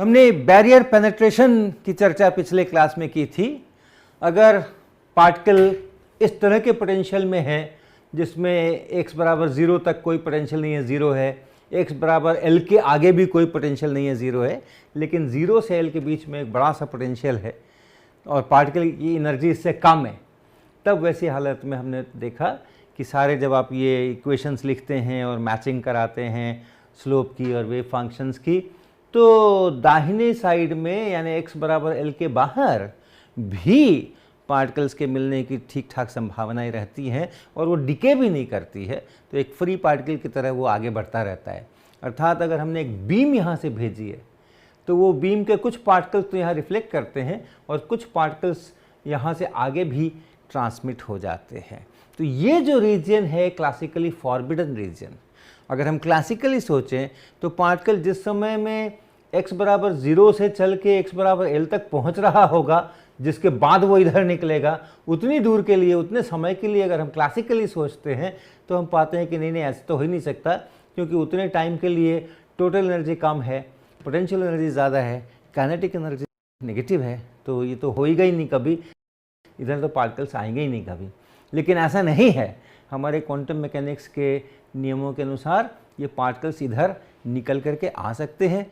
हमने barrier penetration की चर्चा पिछले क्लास में की थी। अगर पार्टिकल इस तरह के पोटेंशियल में है जिसमें x बराबर 0 तक कोई पोटेंशियल नहीं है, 0 है, x बराबर l के आगे भी कोई पोटेंशियल नहीं है, 0 है, लेकिन 0 से l के बीच में एक बड़ा सा पोटेंशियल है और पार्टिकल की एनर्जी इससे कम है, तब वैसी हालत में हमने देखा कि सारे जब आप ये इक्वेशंस लिखते हैं और मैचिंग कराते हैं स्लोप की और वेव फंक्शंस की, तो दाहिने साइड में यानी x बराबर l के बाहर भी पार्टिकल्स के मिलने की ठीक ठाक संभावनाएं रहती हैं और वो डिके भी नहीं करती है, तो एक फ्री पार्टिकल की तरह वो आगे बढ़ता रहता है। अर्थात अगर हमने एक बीम यहाँ से भेजी है तो वो बीम के कुछ पार्टिकल्स तो यहाँ रिफ्लेक्ट करते हैं और कुछ पार्टिकल्स यहाँ से आगे भी ट्रांसमिट हो जाते हैं। तो ये जो रीजन है क्लासिकली फॉरबिडन रीजन। अगर हम क्लासिकली सोचें तो पार्टिकल जिस समय में x बराबर 0 से चल के x बराबर l तक पहुँच रहा होगा, जिसके बाद वो इधर निकलेगा, उतनी दूर के लिए, उतने समय के लिए अगर हम क्लासिकली सोचते हैं तो हम पाते हैं कि नहीं ऐसे तो हो ही नहीं सकता, क्योंकि उतने टाइम के लिए टोटल एनर्जी कम है, पोटेंशियल एनर्जी ज़्यादा है, काइनेटिक एनर्जी नेगेटिव है, तो ये तो होएगा ही नहीं कभी, इधर तो पार्टिकल्स आएंगे ही नहीं कभी। लेकिन ऐसा नहीं है, हमारे क्वांटम मैकेनिक्स के नियमों के अनुसार ये पार्टिकल्स इधर निकल करके आ सकते हैं।